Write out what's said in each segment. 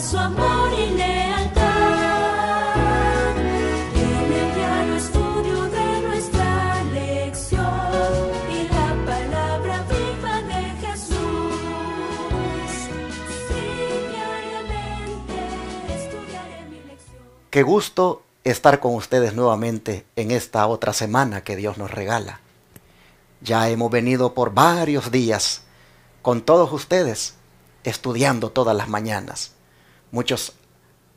su amor y lealtad. En el diario estudio de nuestra lección y la palabra viva de Jesús. Sí, diariamente estudiaré mi lección. Qué gusto estar con ustedes nuevamente en esta otra semana que Dios nos regala. Ya hemos venido por varios días con todos ustedes, estudiando todas las mañanas. Muchos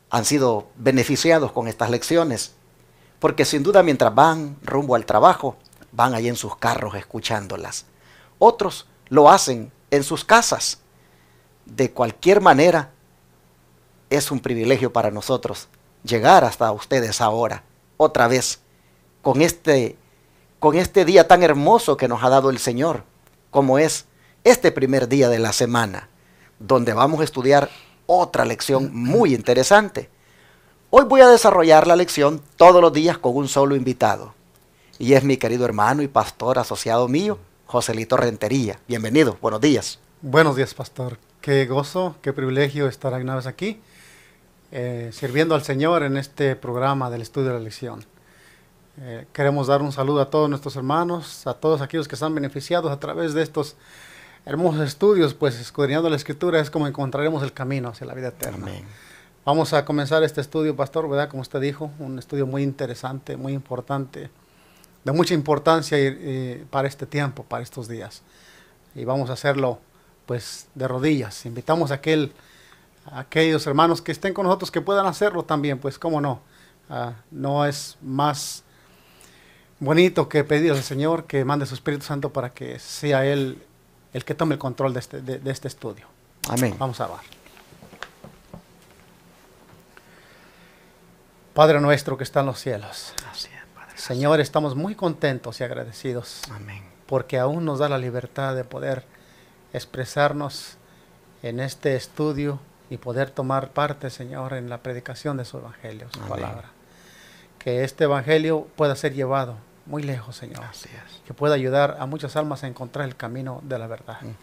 han sido beneficiados con estas lecciones, porque sin duda mientras van rumbo al trabajo, van ahí en sus carros escuchándolas. Otros lo hacen en sus casas. De cualquier manera, es un privilegio para nosotros llegar hasta ustedes ahora, otra vez, con este día tan hermoso que nos ha dado el Señor, como es este primer día de la semana, donde vamos a estudiar otra lección muy interesante. Hoy voy a desarrollar la lección todos los días con un solo invitado, y es mi querido hermano y pastor asociado mío, Joselito Rentería. Bienvenido, buenos días. Buenos días, pastor. Qué gozo, qué privilegio estar una vez aquí, sirviendo al Señor en este programa del estudio de la lección. Queremos dar un saludo a todos nuestros hermanos, a todos aquellos que están beneficiados a través de estos hermosos estudios, pues escudriñando la Escritura es como encontraremos el camino hacia la vida eterna. Amén. Vamos a comenzar este estudio, pastor, ¿verdad? Como usted dijo, un estudio muy interesante, muy importante, de mucha importancia para este tiempo, para estos días. Y vamos a hacerlo, pues, de rodillas. Invitamos a aquellos hermanos que estén con nosotros que puedan hacerlo también, pues, cómo no. No es más bonito que pedir al Señor que mande su Espíritu Santo para que sea Él el que tome el control de este estudio. Amén. Vamos a orar. Padre nuestro que está en los cielos. Así es, Padre. Señor, estamos muy contentos y agradecidos Amén. porque aún nos da la libertad de poder expresarnos en este estudio y poder tomar parte, Señor, en la predicación de su Evangelio, su Amén. palabra. Que este Evangelio pueda ser llevado muy lejos, Señor. Así es. Que pueda ayudar a muchas almas a encontrar el camino de la verdad. Ujú.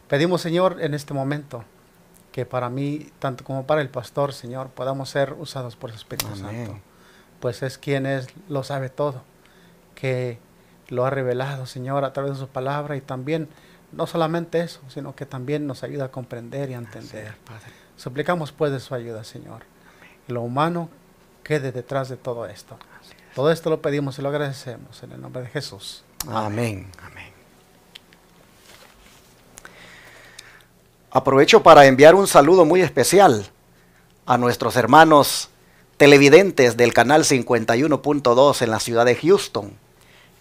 Pedimos, Señor, en este momento, que para mí, tanto como para el pastor, Señor, podamos ser usados por su Espíritu Amén. Santo. Pues es quien lo sabe todo, que lo ha revelado, Señor, a través de su palabra y también, no solamente eso, sino que también nos ayuda a comprender y a entender. Así es, Padre. Suplicamos pues de su ayuda, Señor. Lo humano quede detrás de todo esto. Así es. Todo esto lo pedimos y lo agradecemos en el nombre de Jesús. Amén. Amén. Aprovecho para enviar un saludo muy especial a nuestros hermanos televidentes del canal 51.2 en la ciudad de Houston.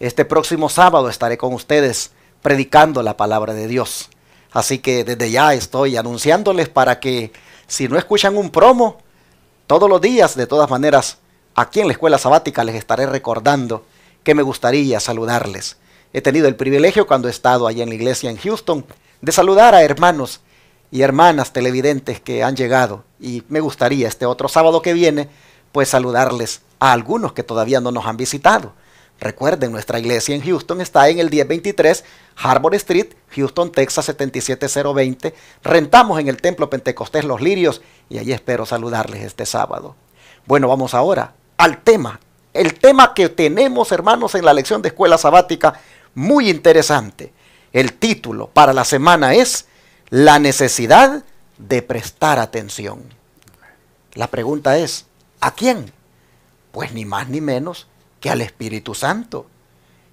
Este próximo sábado estaré con ustedes predicando la palabra de Dios. Así que desde ya estoy anunciándoles para que si no escuchan un promo, todos los días, de todas maneras, aquí en la escuela sabática les estaré recordando que me gustaría saludarles. He tenido el privilegio cuando he estado allá en la iglesia en Houston de saludar a hermanos y hermanas televidentes que han llegado, y me gustaría este otro sábado que viene pues saludarles a algunos que todavía no nos han visitado. Recuerden, nuestra iglesia en Houston está en el 1023 Harbor Street, Houston, Texas 77020. Rentamos en el Templo Pentecostés Los Lirios y allí espero saludarles este sábado. Bueno, vamos ahora al tema. El tema que tenemos, hermanos, en la lección de escuela sabática, muy interesante. El título para la semana es la necesidad de prestar atención. La pregunta es, ¿a quién? Pues ni más ni menos que al Espíritu Santo.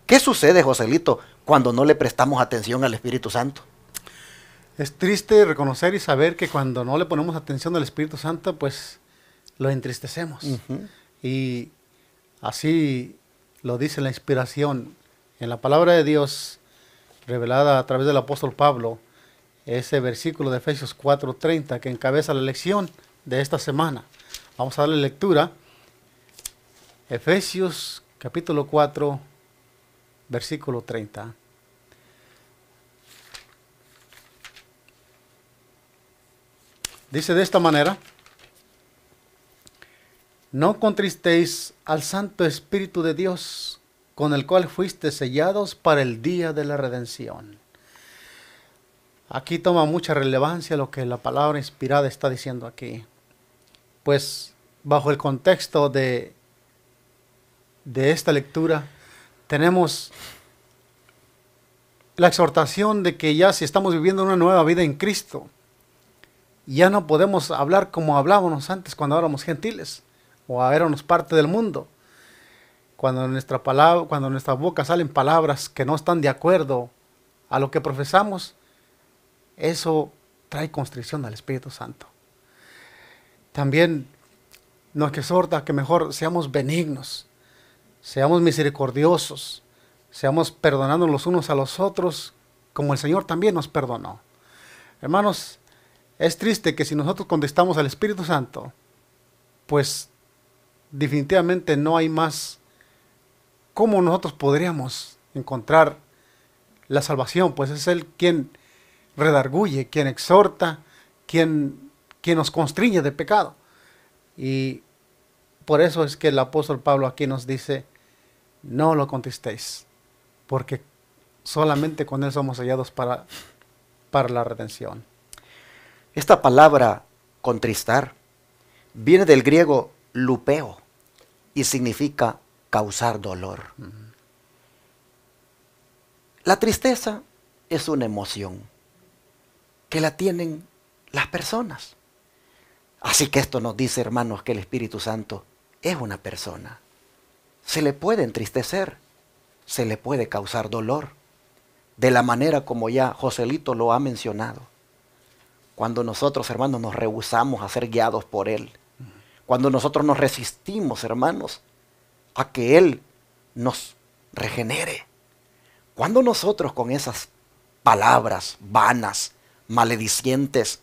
¿Qué sucede, Joselito, cuando no le prestamos atención al Espíritu Santo? Es triste reconocer y saber que cuando no le ponemos atención al Espíritu Santo, pues lo entristecemos. Y así lo dice la inspiración en la palabra de Dios revelada a través del apóstol Pablo, ese versículo de Efesios 4:30 que encabeza la lección de esta semana. Vamos a darle lectura. Efesios capítulo 4, versículo 30. Dice de esta manera: no contristéis al Santo Espíritu de Dios, con el cual fuiste sellados para el día de la redención. aquí toma mucha relevancia lo que la palabra inspirada está diciendo aquí. Pues bajo el contexto de esta lectura tenemos la exhortación de que ya si estamos viviendo una nueva vida en Cristo, ya no podemos hablar como hablábamos antes cuando éramos gentiles o éramos parte del mundo. Cuando nuestra boca salen palabras que no están de acuerdo a lo que profesamos, eso trae constricción al Espíritu Santo. También nos exhorta a que mejor seamos benignos, seamos misericordiosos, seamos perdonando los unos a los otros, como el Señor también nos perdonó. Hermanos, es triste que si nosotros contestamos al Espíritu Santo, pues definitivamente no hay más cómo nosotros podríamos encontrar la salvación, pues es Él quien redarguye, quien exhorta, quien nos constriñe de pecado. Y por eso es que el apóstol Pablo aquí nos dice, no lo contestéis, porque solamente con Él somos sellados para la redención. Esta palabra contristar viene del griego lupeo y significa causar dolor. La tristeza es una emoción que la tienen las personas. Así que esto nos dice, hermanos, que el Espíritu Santo es una persona. Se le puede entristecer, se le puede causar dolor, de la manera como ya Joselito lo ha mencionado. Cuando nosotros, hermanos, nos rehusamos a ser guiados por Él, cuando nosotros nos resistimos, hermanos, a que Él nos regenere, cuando nosotros con esas palabras vanas, maledicientes,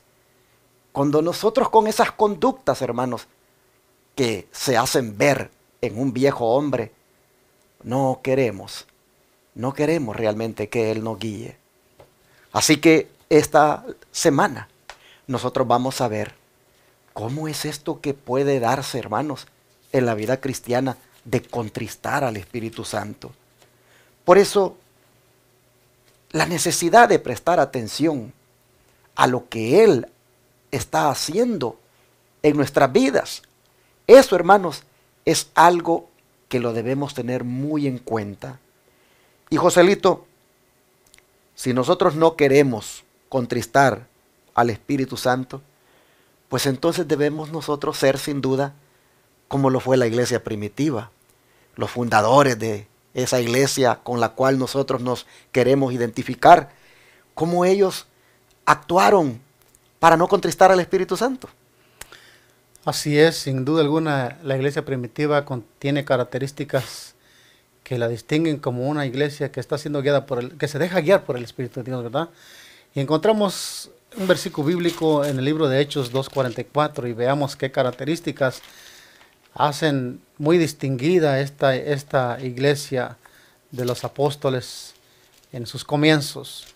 cuando nosotros con esas conductas, hermanos, que se hacen ver en un viejo hombre, no queremos realmente que Él nos guíe. Así que esta semana nosotros vamos a ver cómo es esto que puede darse, hermanos, en la vida cristiana de contristar al Espíritu Santo. Por eso, la necesidad de prestar atención a lo que Él está haciendo en nuestras vidas. Eso, hermanos, es algo que lo debemos tener muy en cuenta. Y Joselito, si nosotros no queremos contristar al Espíritu Santo, pues entonces debemos nosotros ser sin duda como lo fue la iglesia primitiva, los fundadores de esa iglesia con la cual nosotros nos queremos identificar, cómo ellos actuaron para no contristar al Espíritu Santo. Así es, sin duda alguna, la iglesia primitiva tiene características que la distinguen como una iglesia que está siendo guiada que se deja guiar por el Espíritu de Dios, ¿verdad? Y encontramos un versículo bíblico en el libro de Hechos 2:44 y veamos qué características hacen muy distinguida esta iglesia de los apóstoles en sus comienzos.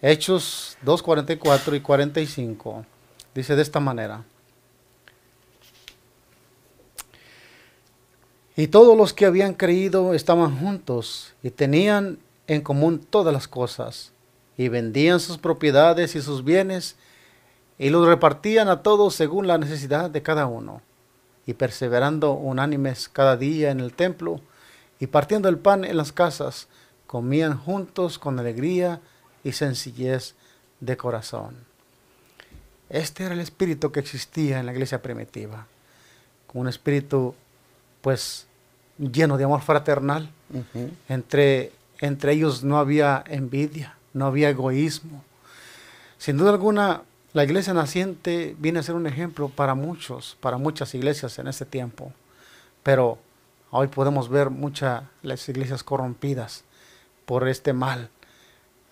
Hechos 2:44 y 45 dice de esta manera: y todos los que habían creído estaban juntos y tenían en común todas las cosas, y vendían sus propiedades y sus bienes y los repartían a todos según la necesidad de cada uno, y perseverando unánimes cada día en el templo y partiendo el pan en las casas, comían juntos con alegría y sencillez de corazón. Este era el espíritu que existía en la iglesia primitiva, un espíritu pues lleno de amor fraternal. Entre ellos no había envidia, no había egoísmo. Sin duda alguna, la iglesia naciente viene a ser un ejemplo para muchas iglesias en este tiempo. Pero hoy podemos ver las iglesias corrompidas por este mal.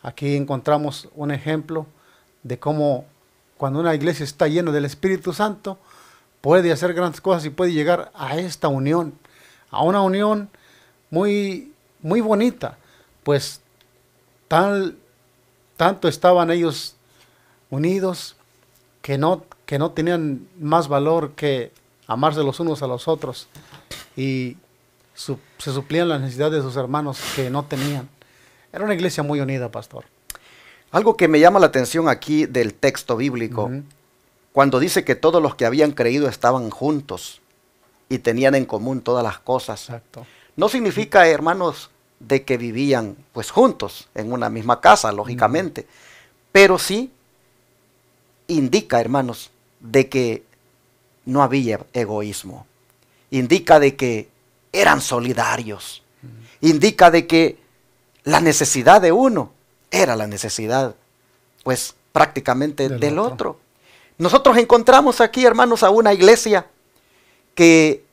Aquí encontramos un ejemplo de cómo cuando una iglesia está llena del Espíritu Santo, puede hacer grandes cosas y puede llegar a esta unión, a una unión muy, muy bonita, pues tanto estaban ellos unidos que no tenían más valor que amarse los unos a los otros y se suplían las necesidades de sus hermanos que no tenían. Era una iglesia muy unida, pastor. Algo que me llama la atención aquí del texto bíblico, Ujú. cuando dice que todos los que habían creído estaban juntos y tenían en común todas las cosas, Exacto. no significa, hermanos, de que vivían pues juntos en una misma casa, lógicamente, pero sí indica, hermanos, de que no había egoísmo, indica de que eran solidarios, indica de que la necesidad de uno era la necesidad, pues prácticamente del otro. Nosotros encontramos aquí, hermanos, a una iglesia que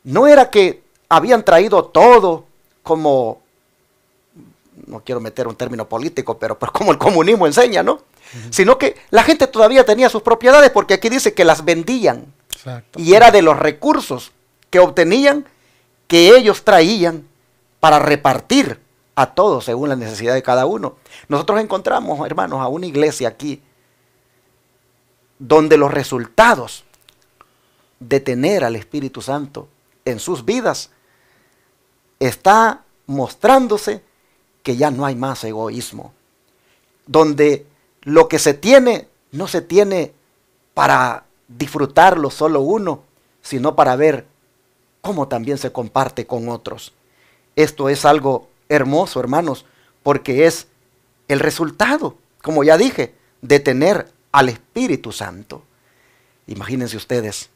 no era que habían traído todo como, no quiero meter un término político, pero como el comunismo enseña, ¿no? Sino que la gente todavía tenía sus propiedades, porque aquí dice que las vendían. Exacto. Y era de los recursos que obtenían que ellos traían para repartir a todos según la necesidad de cada uno. Nosotros encontramos, hermanos, a una iglesia aquí donde los resultados de tener al Espíritu Santo en sus vidas está mostrándose que ya no hay más egoísmo, donde lo que se tiene no se tiene para disfrutarlo solo uno, sino para ver cómo también se comparte con otros. Esto es algo hermoso, hermanos, porque es el resultado, como ya dije, de tener al Espíritu Santo. Imagínense ustedes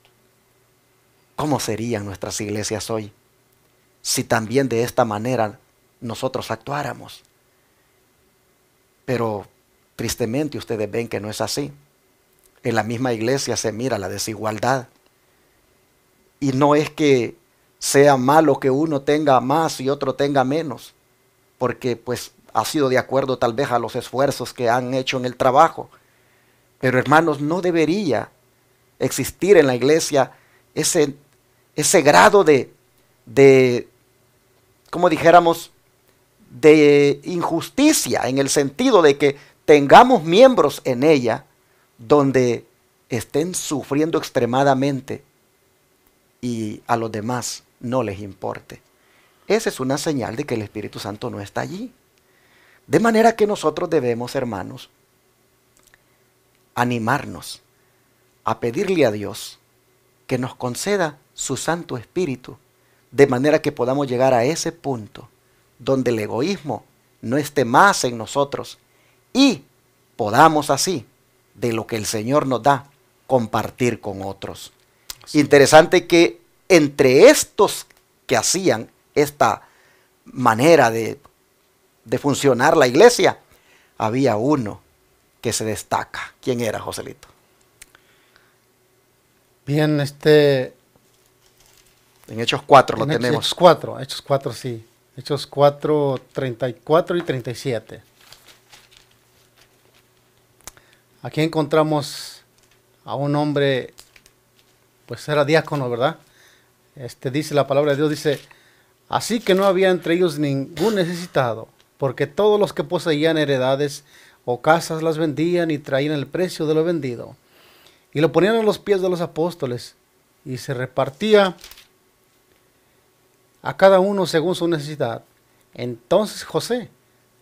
cómo serían nuestras iglesias hoy si también de esta manera nosotros actuáramos. Pero tristemente ustedes ven que no es así. En la misma iglesia se mira la desigualdad. Y no es que sea malo que uno tenga más y otro tenga menos, porque pues ha sido de acuerdo tal vez a los esfuerzos que han hecho en el trabajo. Pero hermanos, no debería existir en la iglesia ese grado de, como dijéramos, de injusticia, en el sentido de que tengamos miembros en ella donde estén sufriendo extremadamente y a los demás no les importe. Esa es una señal de que el Espíritu Santo no está allí. De manera que nosotros debemos, hermanos, animarnos a pedirle a Dios que nos conceda su Santo Espíritu, de manera que podamos llegar a ese punto donde el egoísmo no esté más en nosotros y podamos así, de lo que el Señor nos da, compartir con otros. Sí. Interesante que entre estos que hacían esta manera de funcionar la iglesia, había uno que se destaca. ¿Quién era, Joselito? Bien, en Hechos 4 lo tenemos. Hechos 4, sí. Hechos 4, 34 y 37. Aquí encontramos a un hombre, pues era diácono, ¿verdad? Dice la palabra de Dios, dice, así que no había entre ellos ningún necesitado, porque todos los que poseían heredades o casas las vendían y traían el precio de lo vendido, y lo ponían a los pies de los apóstoles, y se repartía a cada uno según su necesidad. Entonces José,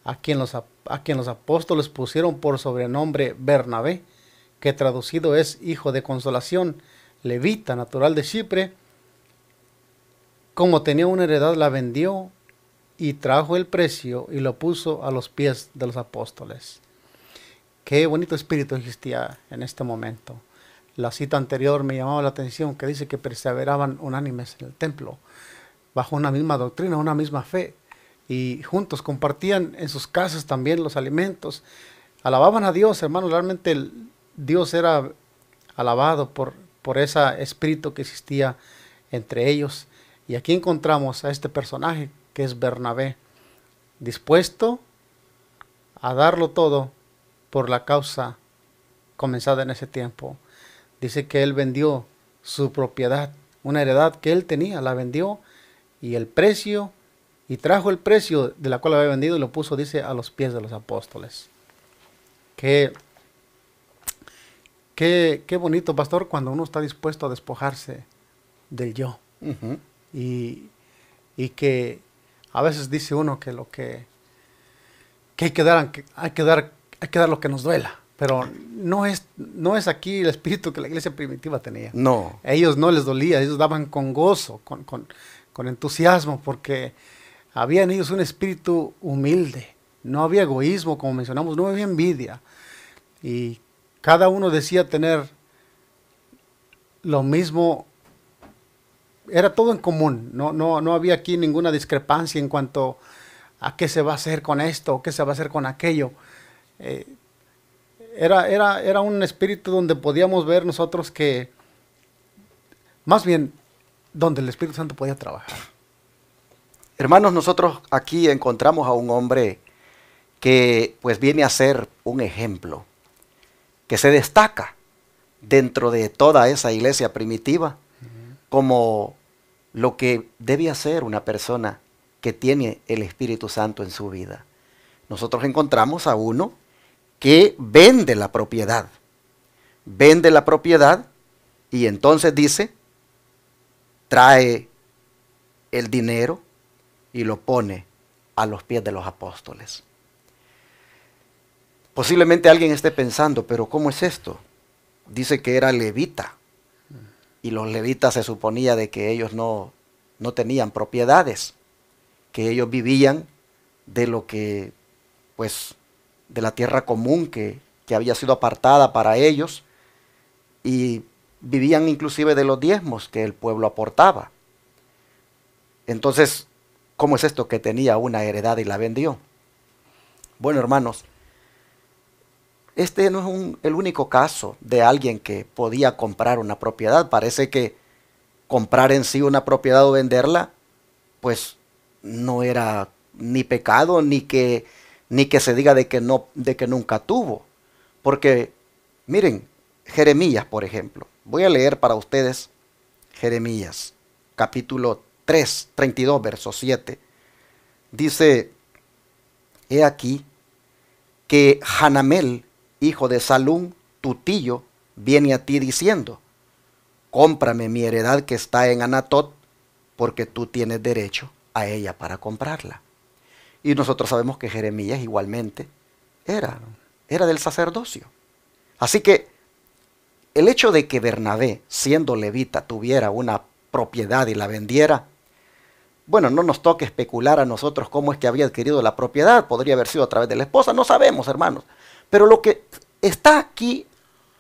a quien los apóstoles pusieron por sobrenombre Bernabé, que traducido es hijo de consolación, levita, natural de Chipre, como tenía una heredad, la vendió y trajo el precio y lo puso a los pies de los apóstoles. Qué bonito espíritu existía en este momento. La cita anterior me llamaba la atención, que dice que perseveraban unánimes en el templo, bajo una misma doctrina, una misma fe, y juntos compartían en sus casas también los alimentos. Alababan a Dios, hermanos. Realmente Dios era alabado por ese espíritu que existía entre ellos. Y aquí encontramos a este personaje que es Bernabé, dispuesto a darlo todo por la causa comenzada en ese tiempo. Dice que él vendió su propiedad, una heredad que él tenía, la vendió, y el precio, y trajo el precio de la cual había vendido y lo puso, dice, a los pies de los apóstoles. Qué bonito, pastor, cuando uno está dispuesto a despojarse del yo. Uh-huh. Y que a veces dice uno que hay que dar hay que dar lo que nos duela. Pero no es aquí el espíritu que la iglesia primitiva tenía. No. A ellos no les dolía, ellos daban con gozo, con entusiasmo, porque había en ellos un espíritu humilde. No había egoísmo, como mencionamos, no había envidia. Y cada uno decía tener lo mismo, era todo en común. No había aquí ninguna discrepancia en cuanto a qué se va a hacer con esto, qué se va a hacer con aquello. Era un espíritu donde podíamos ver nosotros que, más bien, donde el Espíritu Santo podía trabajar. Hermanos, nosotros aquí encontramos a un hombre que pues viene a ser un ejemplo, que se destaca dentro de toda esa iglesia primitiva como lo que debe hacer una persona que tiene el Espíritu Santo en su vida. Nosotros encontramos a uno que vende la propiedad y entonces dice, trae el dinero y lo pone a los pies de los apóstoles. Posiblemente alguien esté pensando, pero ¿cómo es esto? Dice que era levita y los levitas se suponía de que ellos no tenían propiedades, que ellos vivían de lo que, pues, de la tierra común que había sido apartada para ellos y vivían inclusive de los diezmos que el pueblo aportaba. Entonces, ¿cómo es esto que tenía una heredad y la vendió? Bueno, hermanos, este no es el único caso de alguien que podía comprar una propiedad. Parece que comprar en sí una propiedad o venderla, pues no era ni pecado ni que se diga de que nunca tuvo. Porque, miren, Jeremías, por ejemplo. Voy a leer para ustedes Jeremías, capítulo 3, 32, verso 7. Dice, he aquí que Hanamel, hijo de Salum, tu tío, viene a ti diciendo, cómprame mi heredad que está en Anatot, porque tú tienes derecho a ella para comprarla. Y nosotros sabemos que Jeremías igualmente era del sacerdocio. Así que el hecho de que Bernabé, siendo levita, tuviera una propiedad y la vendiera, bueno, no nos toca especular a nosotros cómo es que había adquirido la propiedad. Podría haber sido a través de la esposa, no sabemos, hermanos. Pero lo que está aquí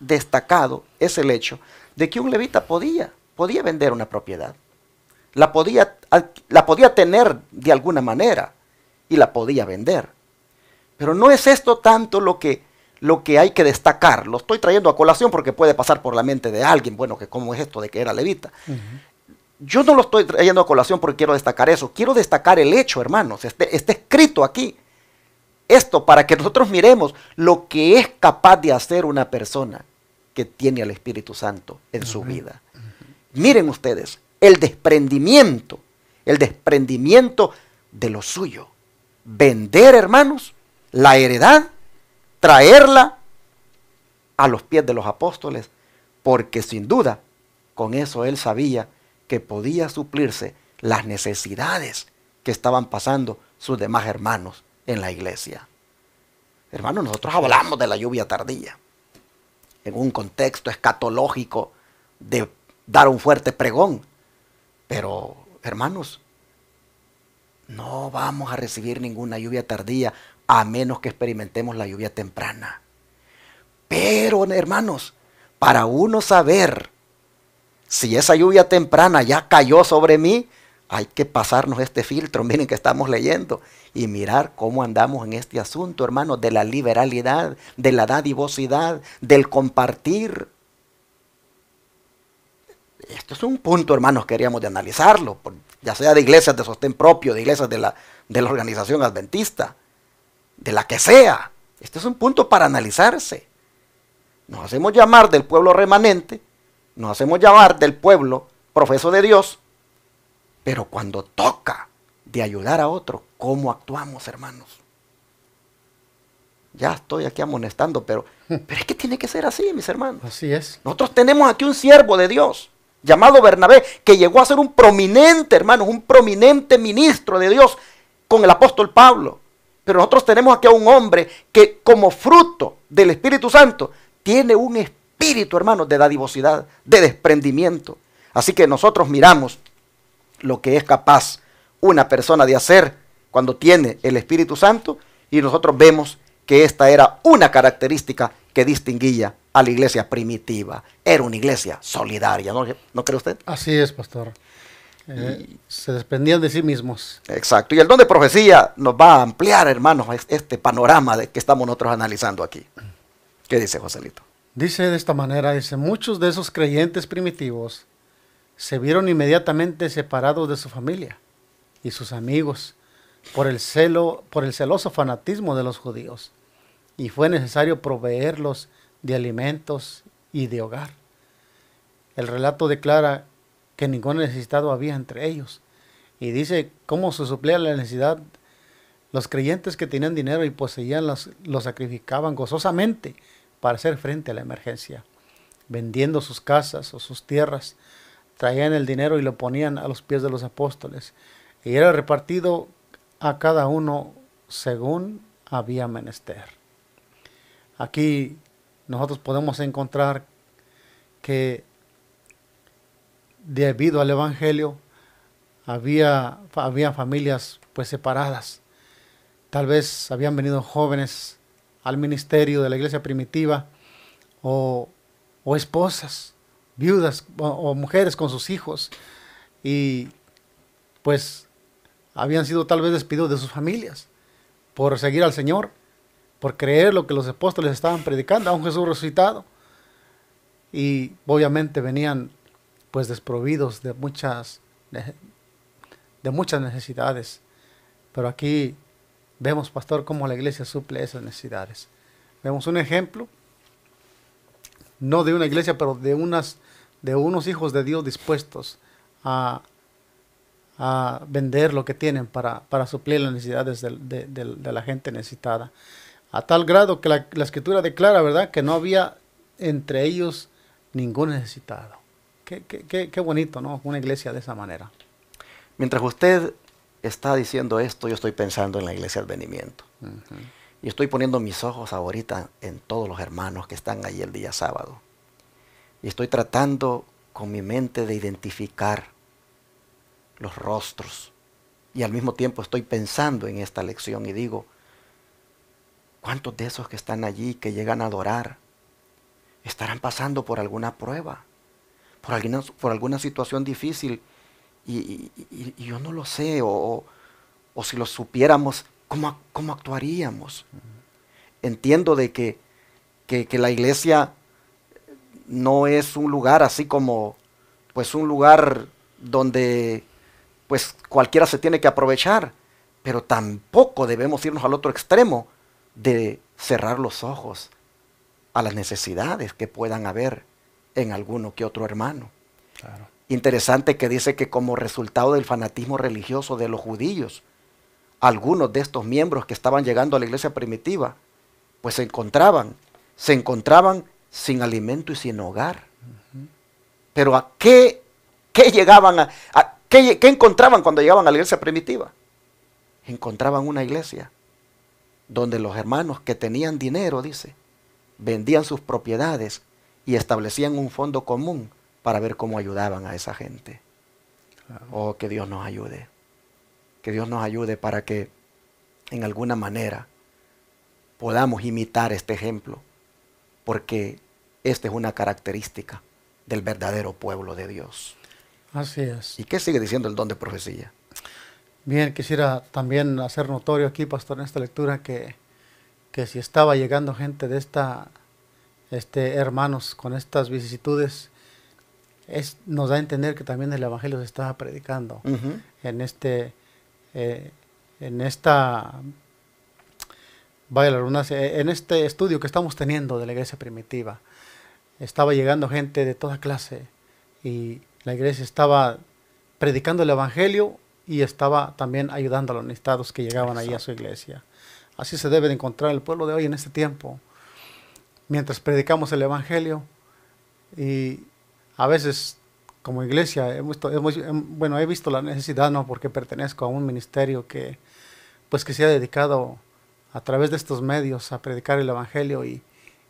destacado es el hecho de que un levita podía vender una propiedad. La podía tener de alguna manera y la podía vender. Pero no es esto tanto lo que hay que destacar. Lo estoy trayendo a colación porque puede pasar por la mente de alguien, bueno, que cómo es esto de que era levita. Yo no lo estoy trayendo a colación porque quiero destacar eso. Quiero destacar el hecho, hermanos. Está escrito aquí. Esto para que nosotros miremos lo que es capaz de hacer una persona que tiene al Espíritu Santo en su vida. Miren ustedes, el desprendimiento de lo suyo. Vender, hermanos, la heredad, traerla a los pies de los apóstoles, porque sin duda, con eso él sabía que podía suplirse las necesidades que estaban pasando sus demás hermanos en la iglesia. Hermanos, nosotros hablamos de la lluvia tardía en un contexto escatológico de dar un fuerte pregón, pero hermanos, no vamos a recibir ninguna lluvia tardía a menos que experimentemos la lluvia temprana. Pero hermanos, para uno saber si esa lluvia temprana ya cayó sobre mí, hay que pasarnos este filtro, miren que estamos leyendo, y mirar cómo andamos en este asunto, hermanos, de la liberalidad, de la dadivosidad, del compartir. Esto es un punto, hermanos, queríamos de analizarlo, ya sea de iglesias de sostén propio, de iglesias de la organización adventista, de la que sea. Este es un punto para analizarse. Nos hacemos llamar del pueblo remanente, nos hacemos llamar del pueblo profeso de Dios, pero cuando toca de ayudar a otro, ¿cómo actuamos, hermanos? Ya estoy aquí amonestando, pero es que tiene que ser así, mis hermanos. Así es. Nosotros tenemos aquí un siervo de Dios, llamado Bernabé, que llegó a ser un prominente, hermanos, un prominente ministro de Dios con el apóstol Pablo. Pero nosotros tenemos aquí a un hombre que como fruto del Espíritu Santo tiene un espíritu, hermanos, de dadivosidad, de desprendimiento. Así que nosotros miramos lo que es capaz una persona de hacer cuando tiene el Espíritu Santo, y nosotros vemos que esta era una característica que distinguía a la iglesia primitiva. Era una iglesia solidaria, ¿no cree usted? Así es, pastor. Se desprendían de sí mismos. Exacto. Y el don de profecía nos va a ampliar, hermanos, este panorama de que estamos nosotros analizando aquí. ¿Qué dice Joselito? Dice de esta manera, dice, muchos de esos creyentes primitivos se vieron inmediatamente separados de su familia y sus amigos por el celoso fanatismo de los judíos, y fue necesario proveerlos de alimentos y de hogar. El relato declara que ningún necesitado había entre ellos, y dice cómo se suplía la necesidad. Los creyentes que tenían dinero y poseían los sacrificaban gozosamente para hacer frente a la emergencia, vendiendo sus casas o sus tierras. Traían el dinero y lo ponían a los pies de los apóstoles, y era repartido a cada uno según había menester. Aquí nosotros podemos encontrar que debido al Evangelio había familias pues separadas. Tal vez habían venido jóvenes al ministerio de la iglesia primitiva, o esposas, viudas o mujeres con sus hijos, y pues habían sido tal vez despedidos de sus familias por seguir al Señor, por creer lo que los apóstoles estaban predicando, a un Jesús resucitado, y obviamente venían pues desprovidos de muchas necesidades. Pero aquí vemos, pastor, cómo la iglesia suple esas necesidades. Vemos un ejemplo, no de una iglesia, pero de unos hijos de Dios dispuestos a vender lo que tienen para suplir las necesidades de la gente necesitada. A tal grado que la Escritura declara, ¿verdad?, que no había entre ellos ningún necesitado. Qué bonito, ¿no? Una iglesia de esa manera. Mientras usted está diciendo esto, yo estoy pensando en la iglesia Advenimiento. Y estoy poniendo mis ojos ahorita en todos los hermanos que están ahí el día sábado. Y estoy tratando con mi mente de identificar los rostros. Y al mismo tiempo estoy pensando en esta lección y digo, ¿cuántos de esos que están allí, que llegan a adorar, estarán pasando por alguna prueba, por alguna situación difícil? Y yo no lo sé, o si lo supiéramos, ¿cómo actuaríamos? Entiendo de que la iglesia no es un lugar así como, pues un lugar donde pues cualquiera se tiene que aprovechar, pero tampoco debemos irnos al otro extremo de cerrar los ojos a las necesidades que puedan haber en alguno que otro hermano. Claro. Interesante que dice que como resultado del fanatismo religioso de los judíos, algunos de estos miembros que estaban llegando a la iglesia primitiva, pues se encontraban sin alimento y sin hogar. Pero ¿a qué llegaban ¿qué encontraban cuando llegaban a la iglesia primitiva? Encontraban una iglesia donde los hermanos que tenían dinero, dice, vendían sus propiedades y establecían un fondo común para ver cómo ayudaban a esa gente. Claro. Oh, que Dios nos ayude. Que Dios nos ayude para que en alguna manera podamos imitar este ejemplo, porque esta es una característica del verdadero pueblo de Dios. Así es. ¿Y qué sigue diciendo el don de profecía? Bien, quisiera también hacer notorio aquí, pastor, en esta lectura que si estaba llegando gente de hermanos con estas vicisitudes, nos da a entender que también el evangelio se estaba predicando en este estudio que estamos teniendo de la iglesia primitiva. Estaba llegando gente de toda clase y la iglesia estaba predicando el evangelio y estaba también ayudando a los necesitados que llegaban ahí a su iglesia. Así se debe de encontrar el pueblo de hoy en este tiempo. Mientras predicamos el evangelio, y a veces como iglesia he visto la necesidad, ¿no? Porque pertenezco a un ministerio que se ha dedicado a través de estos medios a predicar el evangelio, y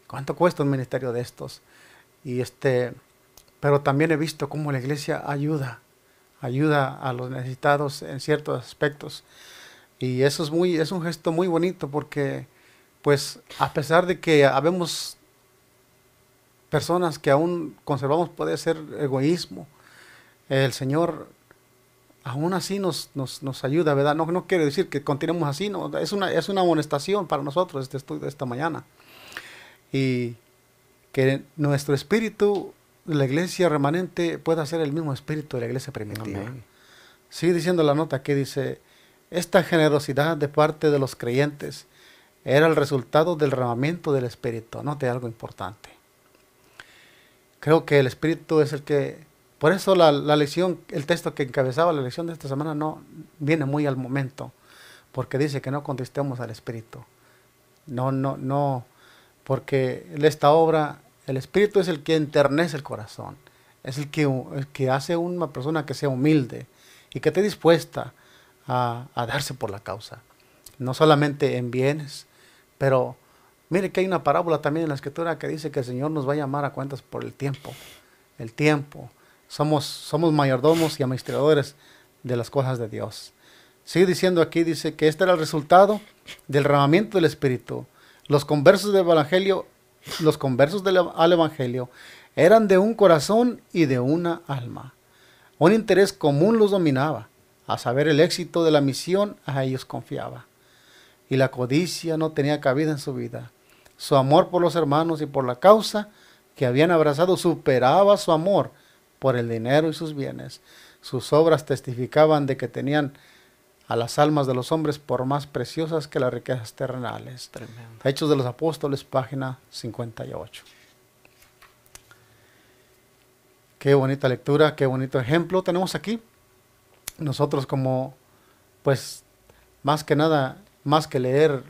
cuánto cuesta un ministerio de estos. Y pero también he visto cómo la iglesia ayuda a los necesitados en ciertos aspectos. Y eso es un gesto muy bonito, porque pues a pesar de que habemos personas que aún conservamos, puede ser egoísmo, el Señor aún así nos ayuda, ¿verdad? No quiere decir que continuemos así, no, es una amonestación para nosotros este estudio de esta mañana. Y que nuestro espíritu de la iglesia remanente pueda ser el mismo espíritu de la iglesia primitiva. Amén. Sigue diciendo la nota que dice: esta generosidad de parte de los creyentes era el resultado del derramamiento del Espíritu. Note algo importante. Creo que el Espíritu es el que... Por eso la lección, el texto que encabezaba la lección de esta semana no viene muy al momento, porque dice que no contristemos al Espíritu. No, porque esta obra, el Espíritu es el que enternece el corazón, es el que hace una persona que sea humilde y que esté dispuesta a darse por la causa, no solamente en bienes. Pero mire que hay una parábola también en la Escritura que dice que el Señor nos va a llamar a cuentas por el tiempo. El tiempo. Somos mayordomos y administradores de las cosas de Dios. Sigue diciendo aquí, dice que este era el resultado del derramamiento del Espíritu. Los conversos al Evangelio eran de un corazón y de una alma. Un interés común los dominaba, a saber, el éxito de la misión a ellos confiaba. Y la codicia no tenía cabida en su vida. Su amor por los hermanos y por la causa que habían abrazado superaba su amor por el dinero y sus bienes. Sus obras testificaban de que tenían a las almas de los hombres por más preciosas que las riquezas terrenales. Tremendo. Hechos de los Apóstoles, página 58. Qué bonita lectura, qué bonito ejemplo tenemos aquí. Nosotros como, pues, más que nada, más que leer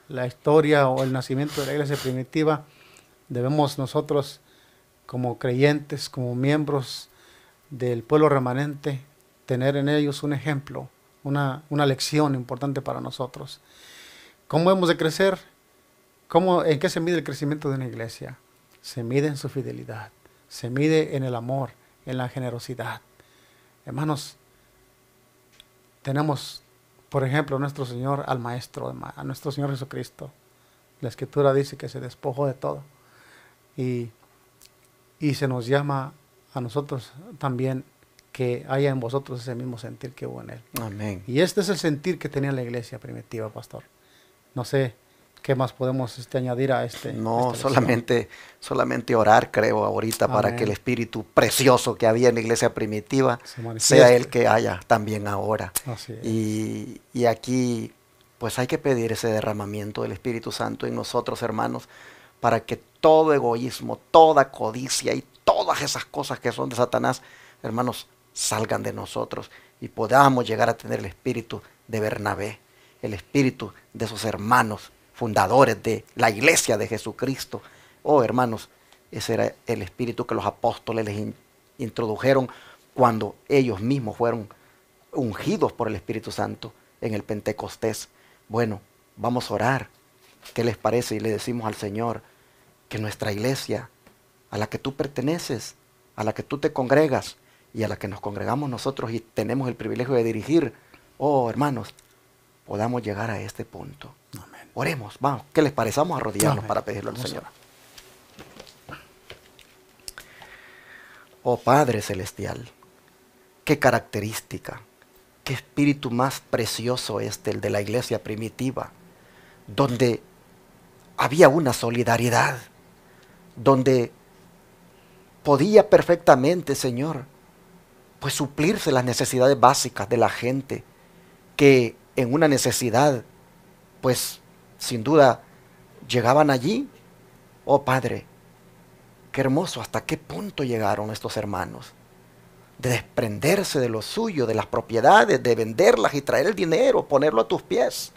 la historia o el nacimiento de la iglesia primitiva, debemos nosotros como creyentes, como miembros del pueblo remanente, tener en ellos un ejemplo, una lección importante para nosotros. ¿Cómo hemos de crecer? ¿En qué se mide el crecimiento de una iglesia? Se mide en su fidelidad, se mide en el amor, en la generosidad. Hermanos, tenemos, por ejemplo, a nuestro Señor, al Maestro, a nuestro Señor Jesucristo. La Escritura dice que se despojó de todo. Y se nos llama a nosotros también que haya en vosotros ese mismo sentir que hubo en Él. Amén. Y este es el sentir que tenía la iglesia primitiva, pastor. No sé qué más podemos añadir a No, solamente orar, creo, ahorita, Amén, para que el espíritu precioso que había en la iglesia primitiva se manifieste. sea el que haya también ahora. Así es. Y aquí, pues hay que pedir ese derramamiento del Espíritu Santo en nosotros, hermanos, para que todo egoísmo, toda codicia y todas esas cosas que son de Satanás, hermanos, salgan de nosotros y podamos llegar a tener el espíritu de Bernabé, el espíritu de esos hermanos fundadores de la iglesia de Jesucristo. Oh, hermanos, ese era el espíritu que los apóstoles les introdujeron cuando ellos mismos fueron ungidos por el Espíritu Santo en el Pentecostés. Bueno, vamos a orar. ¿Qué les parece? Y le decimos al Señor que nuestra iglesia, a la que tú perteneces, a la que tú te congregas y a la que nos congregamos nosotros y tenemos el privilegio de dirigir, oh hermanos, podamos llegar a este punto. Amén. Oremos, vamos, ¿qué les parece? Vamos a arrodillarnos Amén. para pedirlo al Vamos a Señor. Oh Padre Celestial, qué característica, qué espíritu más precioso el de la iglesia primitiva, donde había una solidaridad, donde podía perfectamente, Señor, pues suplirse las necesidades básicas de la gente, que en una necesidad, pues sin duda llegaban allí. Oh Padre, qué hermoso, hasta qué punto llegaron estos hermanos, de desprenderse de lo suyo, de las propiedades, de venderlas y traer el dinero, ponerlo a tus pies.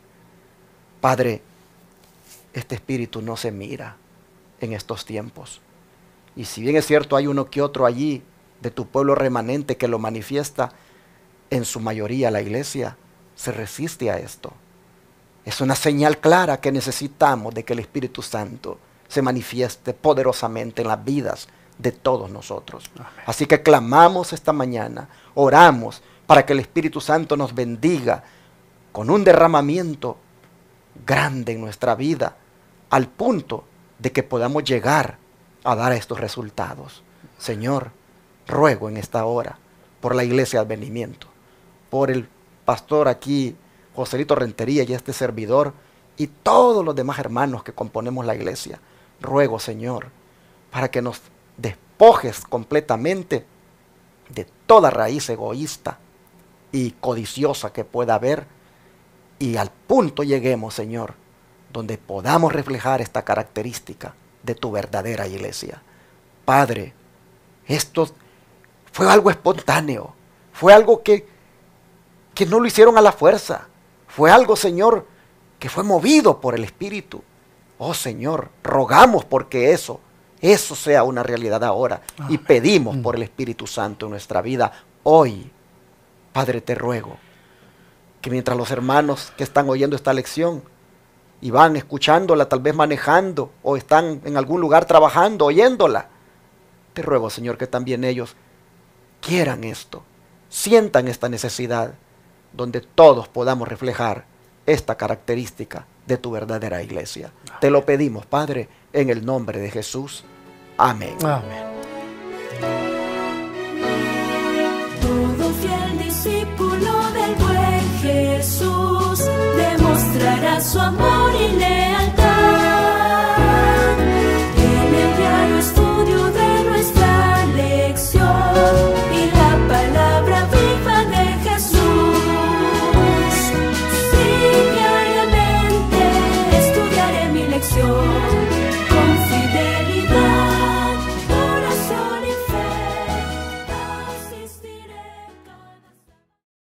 Padre, este espíritu no se mira en estos tiempos. Y si bien es cierto, hay uno que otro allí de tu pueblo remanente que lo manifiesta, en su mayoría la iglesia se resiste a esto. Es una señal clara que necesitamos de que el Espíritu Santo se manifieste poderosamente en las vidas de todos nosotros. Amén. Así que clamamos esta mañana, oramos para que el Espíritu Santo nos bendiga con un derramamiento grande en nuestra vida, al punto de que podamos llegar a dar estos resultados. Señor, ruego en esta hora por la Iglesia de Advenimiento, por el pastor aquí, Joselito Rentería, y este servidor, y todos los demás hermanos que componemos la iglesia. Ruego, Señor, para que nos despojes completamente de toda raíz egoísta y codiciosa que pueda haber, y al punto lleguemos, Señor, donde podamos reflejar esta característica de tu verdadera iglesia. Padre, esto fue algo espontáneo, fue algo que no lo hicieron a la fuerza, fue algo, Señor, que fue movido por el Espíritu. Oh, Señor, rogamos porque eso sea una realidad ahora. Y pedimos por el Espíritu Santo en nuestra vida hoy. Padre, te ruego que mientras los hermanos que están oyendo esta lección y van escuchándola, tal vez manejando, o están en algún lugar trabajando, oyéndola, te ruego, Señor, que también ellos quieran esto, sientan esta necesidad, donde todos podamos reflejar esta característica de tu verdadera iglesia. Amén. Te lo pedimos, Padre, en el nombre de Jesús. Amén. Amén. Todo fiel discípulo del buen Jesús demostrará su amor